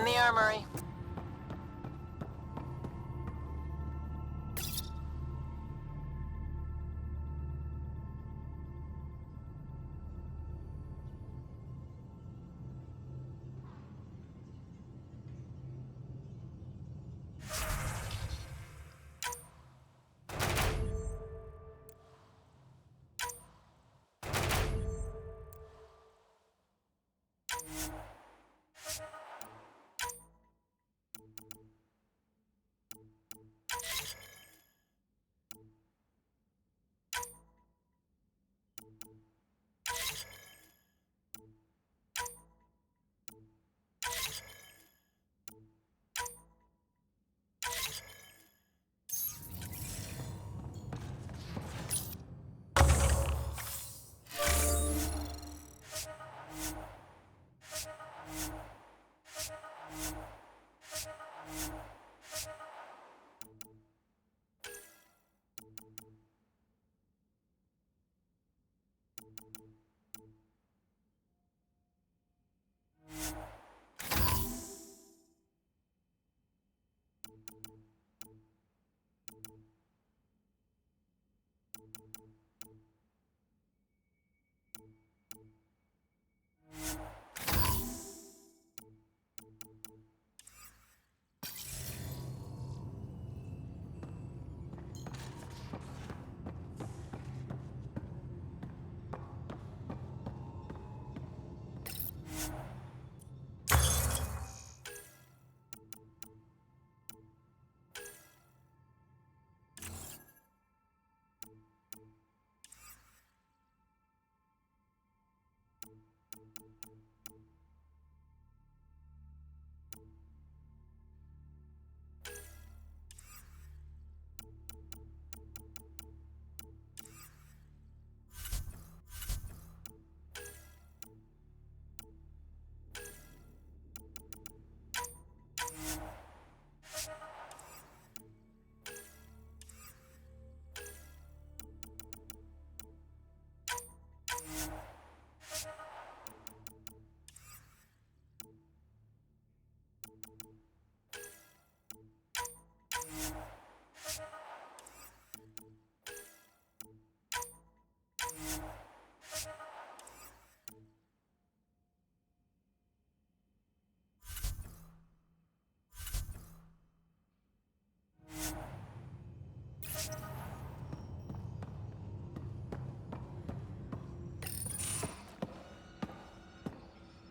in the armory.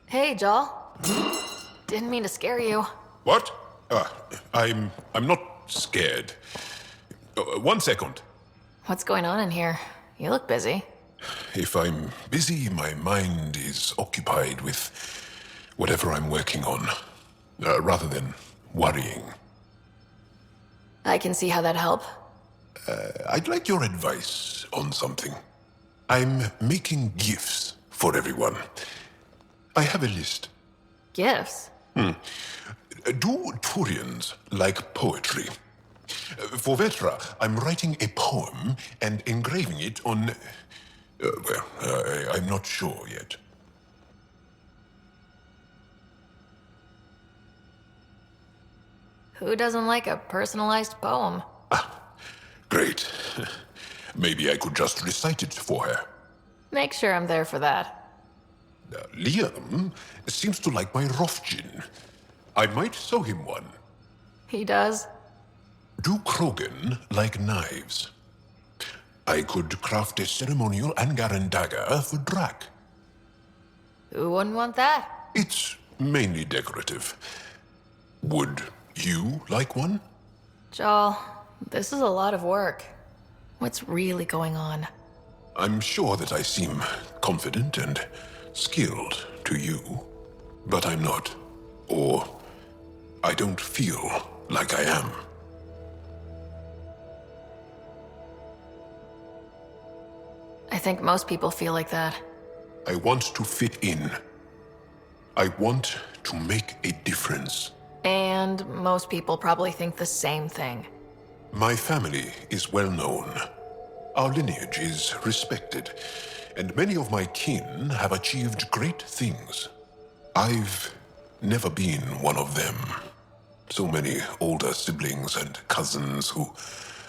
Hey, Joel. Didn't mean to scare you. What? I'm not scared. 1 second. What's going on in here? You look busy. If I'm busy, my mind is occupied with whatever I'm working on, rather than worrying. I can see how that'd help. I'd like your advice on something. I'm making gifts for everyone. I have a list. Gifts? Do Turians like poetry? For Vetra, I'm writing a poem and engraving it on... I'm not sure yet. Who doesn't like a personalized poem? Great. Maybe I could just recite it for her. Make sure I'm there for that. Liam seems to like my Rofgin. I might sew him one. He does? Do Krogan like knives? I could craft a ceremonial Angaran dagger for Drak. Who wouldn't want that? It's mainly decorative. Would you like one? Joel, this is a lot of work. What's really going on? I'm sure that I seem confident and skilled to you, but I'm not. Or I don't feel like I am. I think most people feel like that. I want to fit in. I want to make a difference. And most people probably think the same thing. My family is well known. Our lineage is respected, and many of my kin have achieved great things. I've never been one of them. So many older siblings and cousins who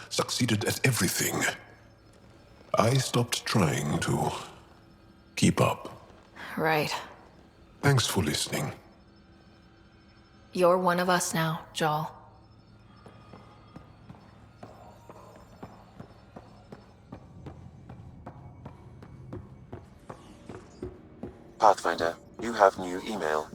succeeded at everything. I stopped trying to keep up. Right. Thanks for listening. You're one of us now, Joel. Pathfinder, you have new email.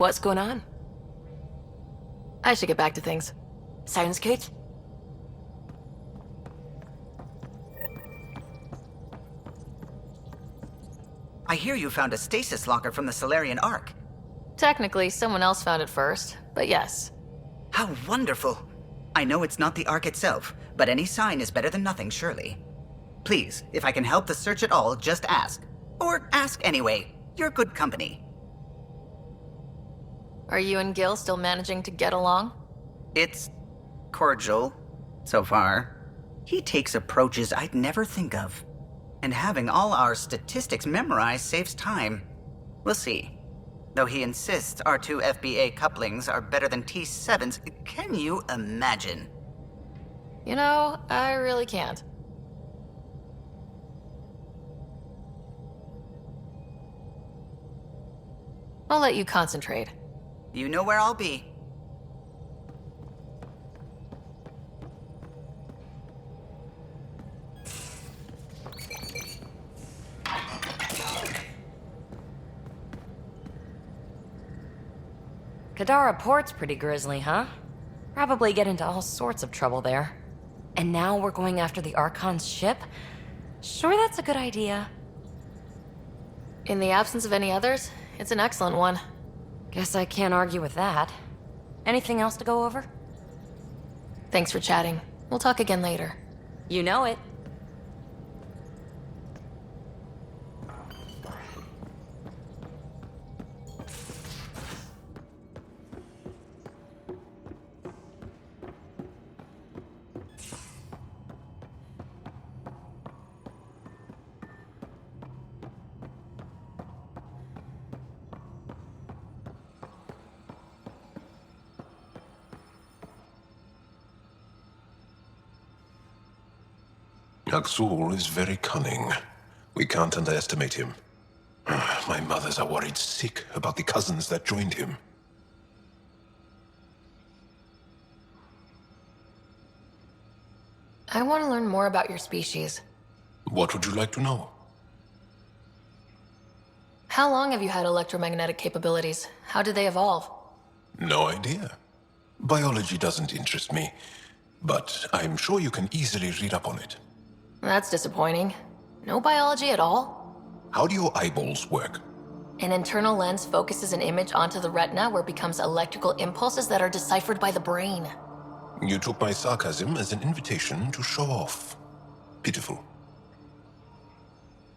What's going on? I should get back to things. Sounds good. I hear you found a stasis locker from the Solarian Ark. Technically, someone else found it first, but yes. How wonderful. I know it's not the Ark itself, but any sign is better than nothing, surely. Please, if I can help the search at all, just ask. Or ask anyway. You're good company. Are you and Gil still managing to get along? It's cordial, so far. He takes approaches I'd never think of. And having all our statistics memorized saves time. We'll see. Though he insists our two FBA couplings are better than T7's, can you imagine? You know, I really can't. I'll let you concentrate. You know where I'll be. Kadara Port's pretty grisly, huh? Probably get into all sorts of trouble there. And now we're going after the Archon's ship? Sure that's a good idea. In the absence of any others, it's an excellent one. Guess I can't argue with that. Anything else to go over? Thanks for chatting. We'll talk again later. You know it. Aksul is very cunning. We can't underestimate him. My mothers are worried sick about the cousins that joined him. I want to learn more about your species. What would you like to know? How long have you had electromagnetic capabilities? How did they evolve? No idea. Biology doesn't interest me, but I'm sure you can easily read up on it. That's disappointing. No biology at all? How do your eyeballs work? An internal lens focuses an image onto the retina where it becomes electrical impulses that are deciphered by the brain. You took my sarcasm as an invitation to show off. Pitiful.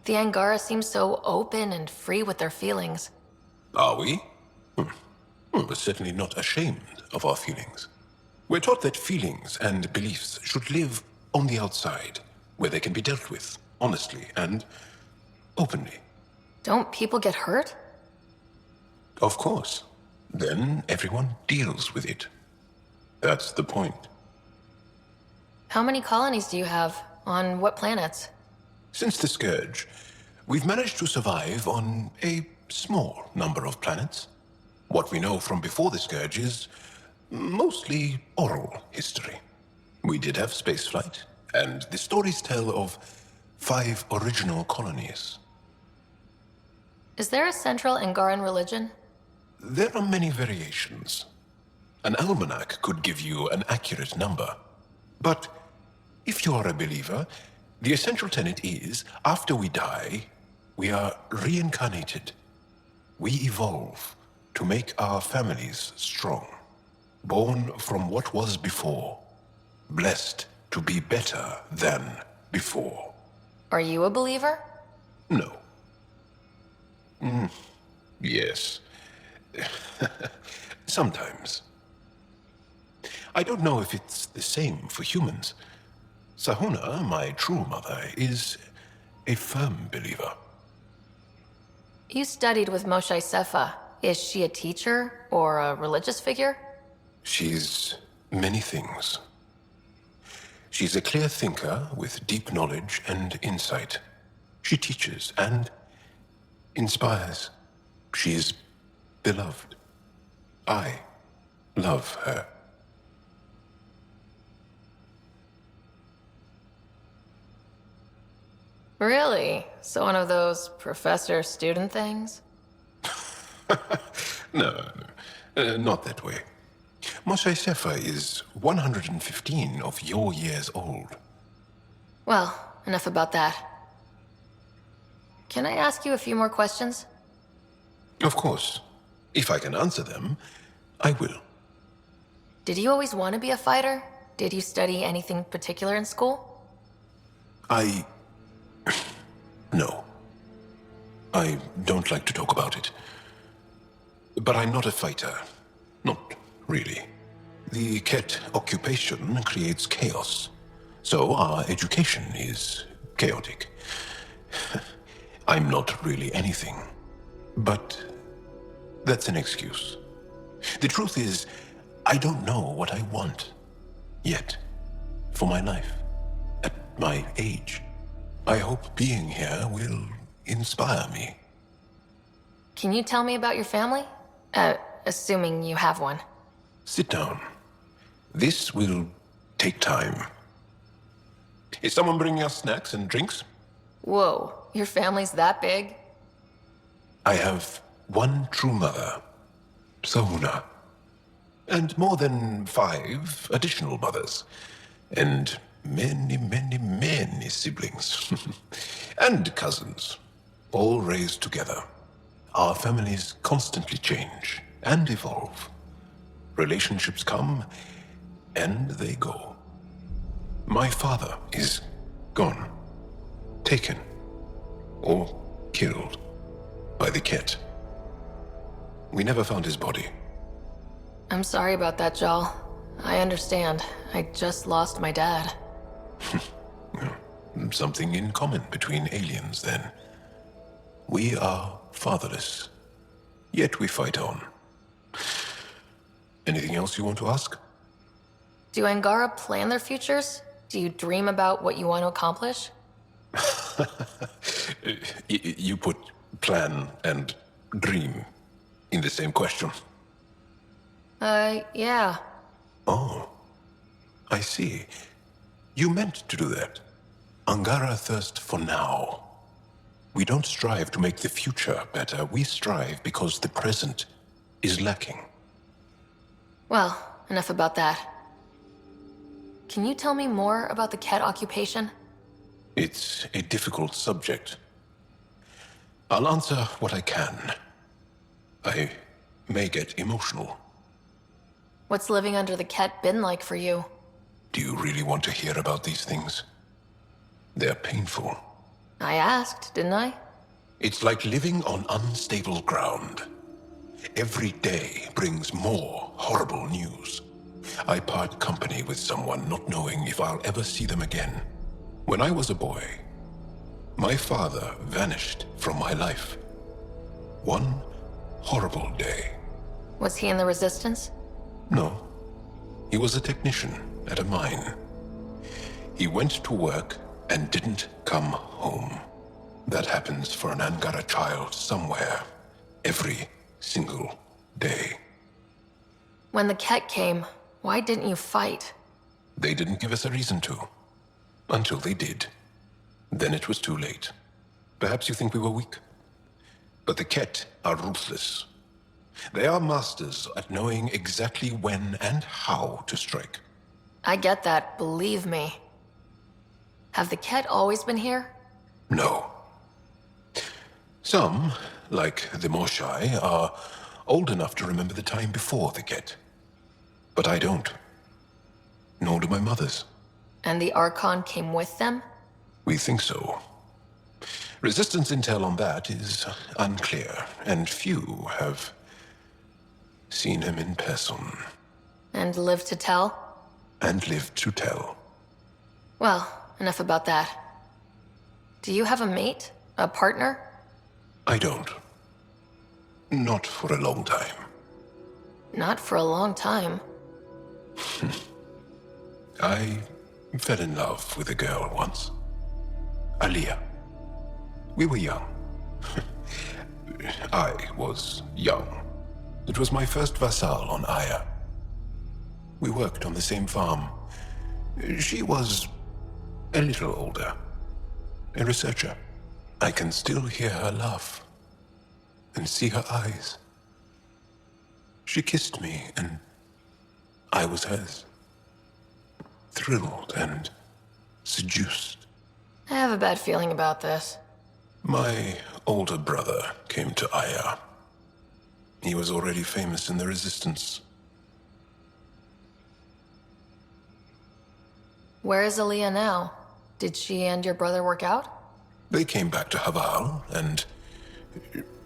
The Angara seem so open and free with their feelings. Are we? We're certainly not ashamed of our feelings. We're taught that feelings and beliefs should live on the outside, where they can be dealt with, honestly and openly. Don't people get hurt? Of course. Then everyone deals with it. That's the point. How many colonies do you have? On what planets? Since the Scourge, we've managed to survive on a small number of planets. What we know from before the Scourge is mostly oral history. We did have spaceflight, and the stories tell of 5 original colonies. Is there a central Angaran religion? There are many variations. An almanac could give you an accurate number. But if you are a believer, the essential tenet is, after we die, we are reincarnated. We evolve to make our families strong. Born from what was before. Blessed to be better than before. Are you a believer? No. Yes. Sometimes. I don't know if it's the same for humans. Sahuna, my true mother, is a firm believer. You studied with Moshe Sefa. Is she a teacher or a religious figure? She's many things. She's a clear thinker with deep knowledge and insight. She teaches and inspires. She is beloved. I love her. Really? So one of those professor-student things? No. Not that way. Moshe Sefer is 115 of your years old. Well, enough about that. Can I ask you a few more questions? Of course. If I can answer them, I will. Did you always want to be a fighter? Did you study anything particular in school? No. I don't like to talk about it. But I'm not a fighter. Not really. The Ket occupation creates chaos. So our education is chaotic. I'm not really anything. But that's an excuse. The truth is, I don't know what I want. Yet. For my life. At my age. I hope being here will inspire me. Can you tell me about your family? Assuming you have one. Sit down. This will take time. Is someone bringing us snacks and drinks? Whoa, your family's that big? I have one true mother, Sahuna, and more than 5 additional mothers, and many siblings, and cousins, all raised together. Our families constantly change and evolve. Relationships come and they go. My father is gone, taken, or killed by the Ket. We never found his body. I'm sorry about that, Jal. I understand. I just lost my dad. Something in common between aliens, then. We are fatherless, yet we fight on. Anything else you want to ask? Do Angara plan their futures? Do you dream about what you want to accomplish? You put plan and dream in the same question. Yeah. Oh, I see. You meant to do that. Angara thirst for now. We don't strive to make the future better. We strive because the present is lacking. Well, enough about that. Can you tell me more about the Ket occupation? It's a difficult subject. I'll answer what I can. I may get emotional. What's living under the Ket been like for you? Do you really want to hear about these things? They're painful. I asked, didn't I? It's like living on unstable ground. Every day brings more horrible news. I part company with someone not knowing if I'll ever see them again. When I was a boy, my father vanished from my life. One horrible day. Was he in the Resistance? No. He was a technician at a mine. He went to work and didn't come home. That happens for an Angara child somewhere, every single day. When the Ket came, why didn't you fight? They didn't give us a reason to. Until they did. Then it was too late. Perhaps you think we were weak. But the Ket are ruthless. They are masters at knowing exactly when and how to strike. I get that, believe me. Have the Ket always been here? No. Some, like the Moshai, are old enough to remember the time before the Ket. But I don't. Nor do my mothers. And the Archon came with them? We think so. Resistance intel on that is unclear, and few have seen him in person. And lived to tell? And lived to tell. Well, enough about that. Do you have a mate? A partner? I don't. Not for a long time. Not for a long time. I fell in love with a girl once. Aliyah. We were young. I was young. It was my first vassal on Aya. We worked on the same farm. She was a little older. A researcher. I can still hear her laugh. And see her eyes. She kissed me, and I was hers. Thrilled and seduced. I have a bad feeling about this. My older brother came to Aya. He was already famous in the Resistance. Where is Aaliyah now? Did she and your brother work out? They came back to Haval, and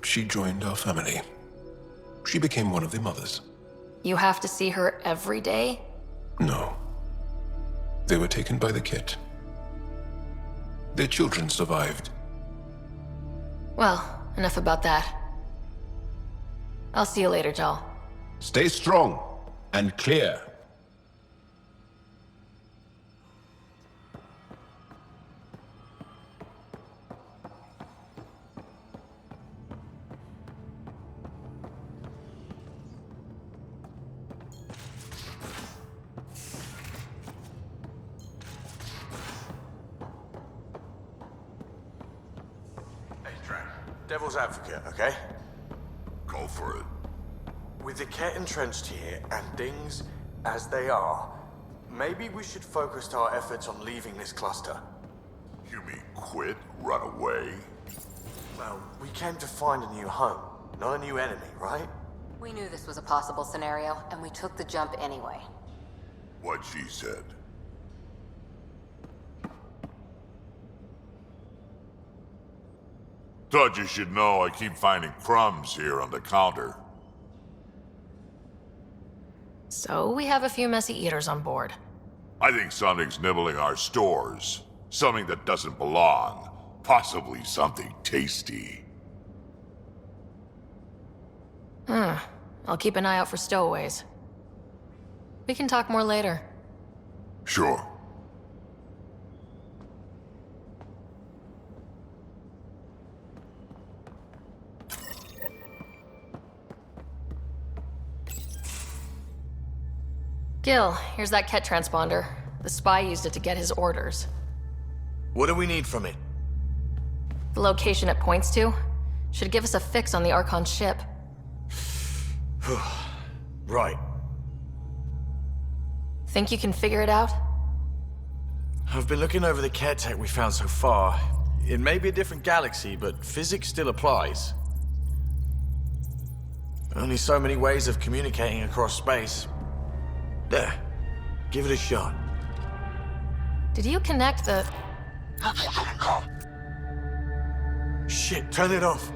she joined our family. She became one of the mothers. You have to see her every day? No. They were taken by the Kett. Their children survived. Well, enough about that. I'll see you later, Jal. Stay strong and clear. Devil's advocate, okay? Go for it. With the Kett entrenched here and things as they are, maybe we should focus our efforts on leaving this cluster. You mean quit? Run away? Well, we came to find a new home, not a new enemy, right? We knew this was a possible scenario, and we took the jump anyway. What she said. Thought you should know I keep finding crumbs here on the counter. So we have a few messy eaters on board. I think something's nibbling our stores. Something that doesn't belong. Possibly something tasty. I'll keep an eye out for stowaways. We can talk more later. Sure. Gil, here's that Kett transponder. The spy used it to get his orders. What do we need from it? The location it points to should give us a fix on the Archon ship. Right. Think you can figure it out? I've been looking over the Kett tech we found so far. It may be a different galaxy, but physics still applies. Only so many ways of communicating across space. There. Give it a shot. Did you connect the... Shit, turn it off.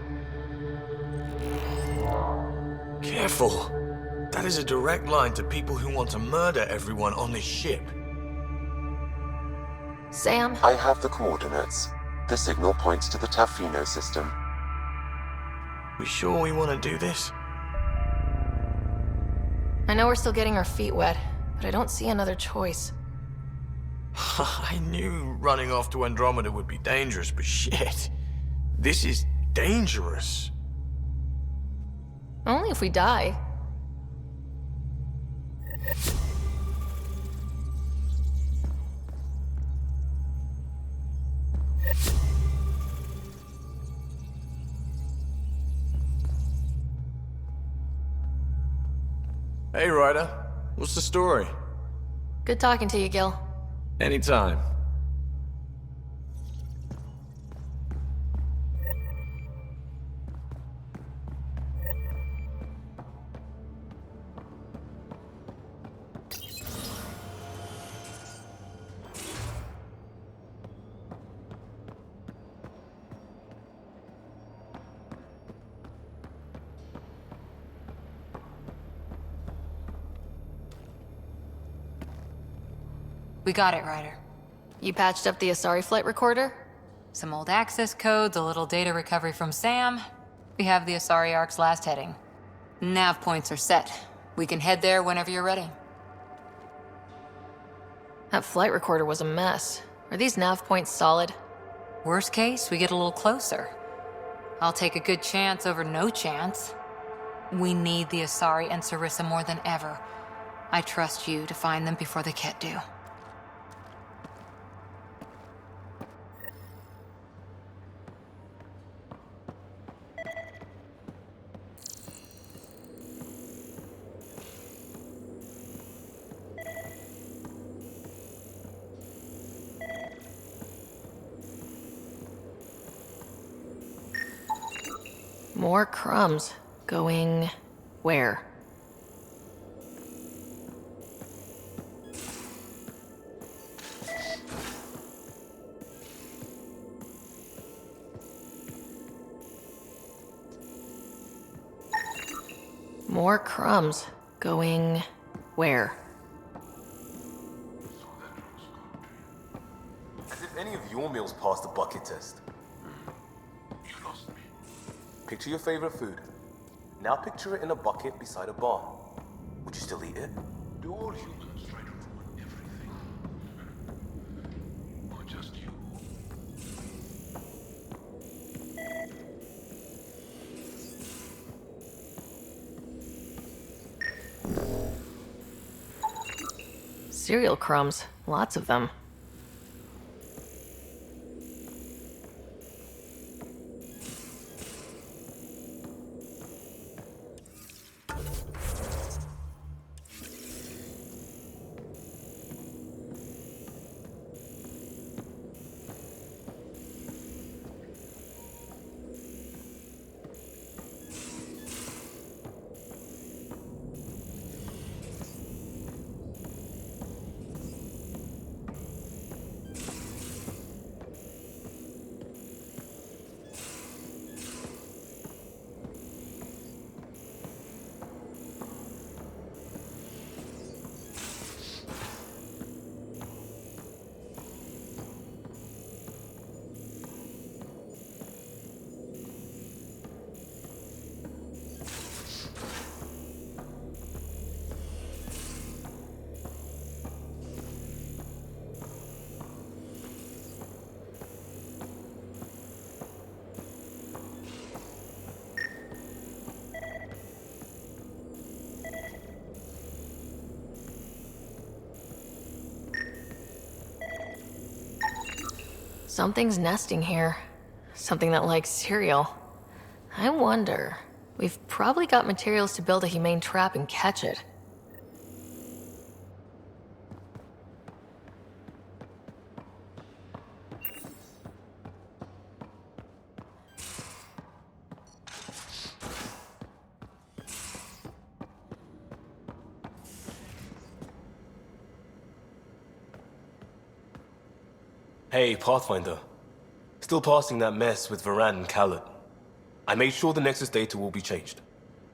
Careful. That is a direct line to people who want to murder everyone on this ship. Sam? I have the coordinates. The signal points to the Tafino system. We sure we want to do this? I know we're still getting our feet wet, but I don't see another choice. I knew running off to Andrómeda would be dangerous, but shit. This is dangerous. Only if we die. Hey, Ryder. What's the story? Good talking to you, Gil. Anytime. We got it, Ryder. You patched up the Asari flight recorder? Some old access codes, a little data recovery from Sam. We have the Asari Ark's last heading. Nav points are set. We can head there whenever you're ready. That flight recorder was a mess. Are these nav points solid? Worst case, we get a little closer. I'll take a good chance over no chance. We need the Asari and Sarissa more than ever. I trust you to find them before the Kett do. More crumbs. Going where? More crumbs. Going where? As if any of your meals passed the bucket test. You lost me. Picture your favorite food. Now picture it in a bucket beside a barn. Would you still eat it? Do all humans try to ruin everything? Or just you? Cereal crumbs. Lots of them. Something's nesting here. Something that likes cereal. I wonder. We've probably got materials to build a humane trap and catch it. Hey, Pathfinder. Still passing that mess with Varan and Khaled. I made sure the Nexus data will be changed.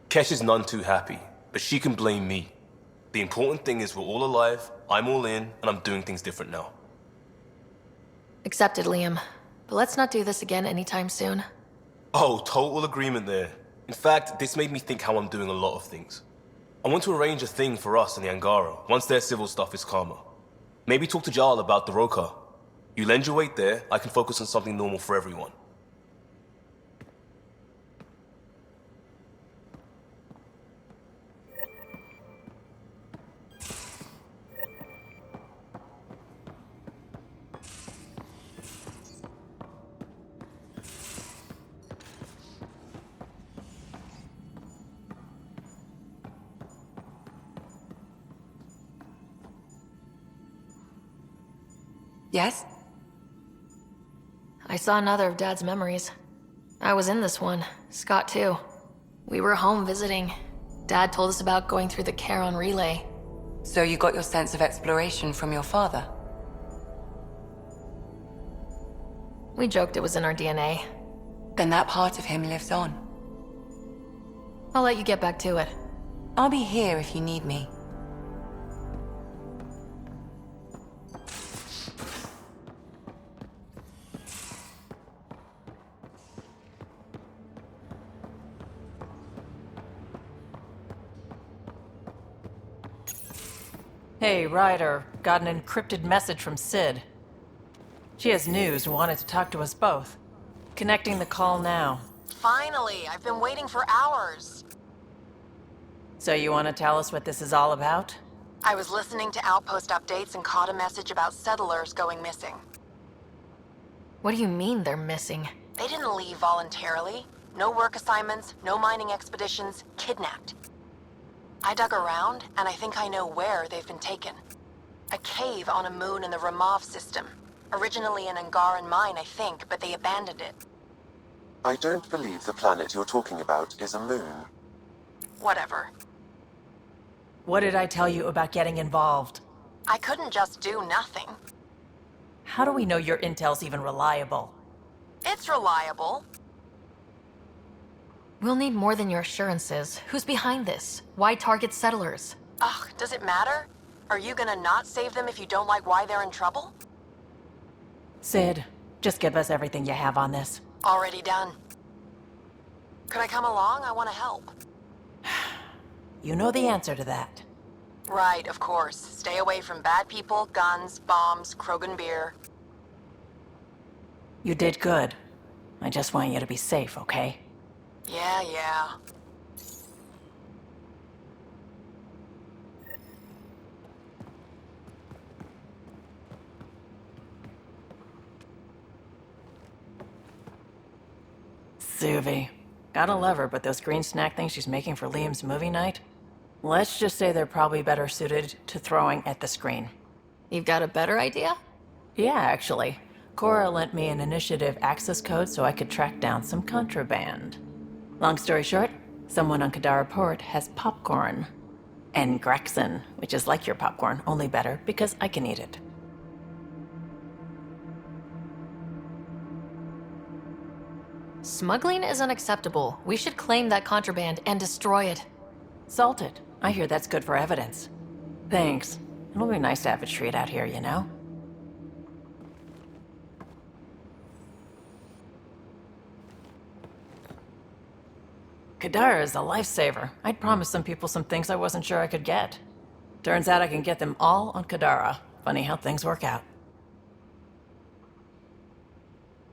Kesh is none too happy, but she can blame me. The important thing is we're all alive, I'm all in, and I'm doing things different now. Accepted, Liam. But let's not do this again anytime soon. Oh, total agreement there. In fact, this made me think how I'm doing a lot of things. I want to arrange a thing for us and the Angara once their civil stuff is calmer. Maybe talk to Jarl about the Roka. You lend your weight there, I can focus on something normal for everyone. Yes? I saw another of Dad's memories. I was in this one. Scott, too. We were home visiting. Dad told us about going through the Charon relay. So you got your sense of exploration from your father? We joked it was in our DNA. Then that part of him lives on. I'll let you get back to it. I'll be here if you need me. Hey, Ryder. Got an encrypted message from Sid. She has news and wanted to talk to us both. Connecting the call now. Finally! I've been waiting for hours. So you want to tell us what this is all about? I was listening to Outpost updates and caught a message about settlers going missing. What do you mean they're missing? They didn't leave voluntarily. No work assignments, no mining expeditions, kidnapped. I dug around, and I think I know where they've been taken. A cave on a moon in the Ramov system. Originally an Angaran mine, I think, but they abandoned it. I don't believe the planet you're talking about is a moon. Whatever. What did I tell you about getting involved? I couldn't just do nothing. How do we know your intel's even reliable? It's reliable. We'll need more than your assurances. Who's behind this? Why target settlers? Ugh, does it matter? Are you gonna not save them if you don't like why they're in trouble? Sid, just give us everything you have on this. Already done. Could I come along? I want to help. You know the answer to that. Right, of course. Stay away from bad people, guns, bombs, Krogan beer. You did good. I just want you to be safe, okay? Yeah. Suvi. Gotta love her, but those green snack things she's making for Liam's movie night? Let's just say they're probably better suited to throwing at the screen. You've got a better idea? Yeah, actually. Cora lent me an initiative access code so I could track down some contraband. Long story short, someone on Kadara Port has popcorn. And Grexon, which is like your popcorn, only better because I can eat it. Smuggling is unacceptable. We should claim that contraband and destroy it. Salt it. I hear that's good for evidence. Thanks. It'll be nice to have a treat out here, you know? Kadara is a lifesaver. I'd promised some people some things I wasn't sure I could get. Turns out I can get them all on Kadara. Funny how things work out.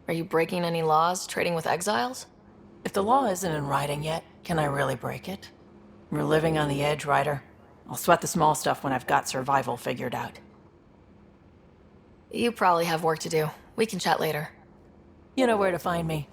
Are you breaking any laws, trading with exiles? If the law isn't in writing yet, can I really break it? We're living on the edge, Ryder. I'll sweat the small stuff when I've got survival figured out. You probably have work to do. We can chat later. You know where to find me.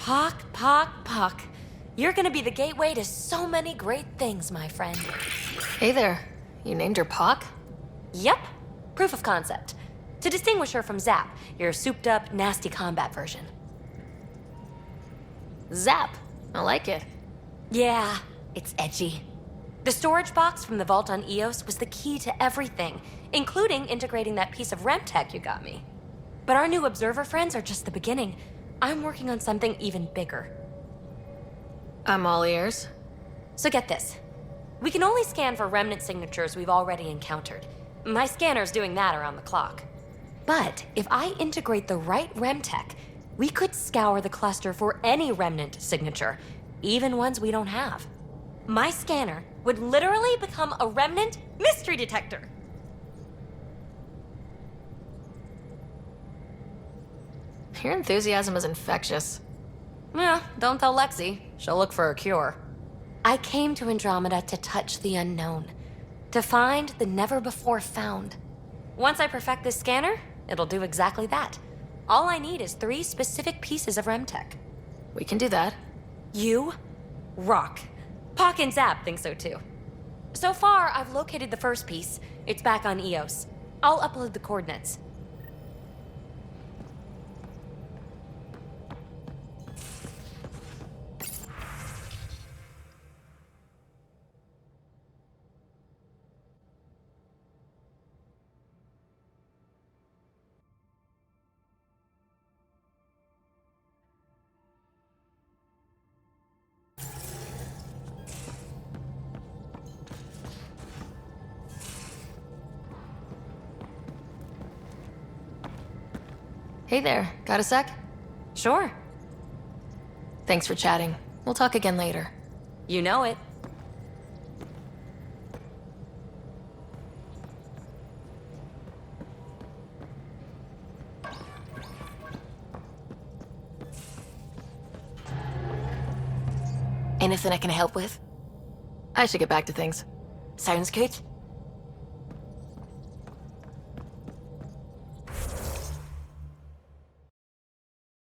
Pock. You're gonna be the gateway to so many great things, my friend. Hey there. You named her Pock? Yep. Proof of concept. To distinguish her from Zap, your souped-up, nasty combat version. Zap. I like it. Yeah, it's edgy. The storage box from the vault on Eos was the key to everything, including integrating that piece of REM tech you got me. But our new observer friends are just the beginning. I'm working on something even bigger. I'm all ears. So get this. We can only scan for remnant signatures we've already encountered. My scanner's doing that around the clock. But if I integrate the right REM tech, we could scour the cluster for any remnant signature, even ones we don't have. My scanner would literally become a remnant mystery detector. Your enthusiasm is infectious. Yeah, don't tell Lexi. She'll look for a cure. I came to Andrómeda to touch the unknown, to find the never-before-found. Once I perfect this scanner, it'll do exactly that. All I need is 3 specific pieces of REM tech. We can do that. You rock. Pock and Zap think so too. So far, I've located the first piece. It's back on Eos. I'll upload the coordinates. Hey there. Got a sec? Sure. Thanks for chatting. We'll talk again later. You know it. Anything I can help with? I should get back to things. Sounds good.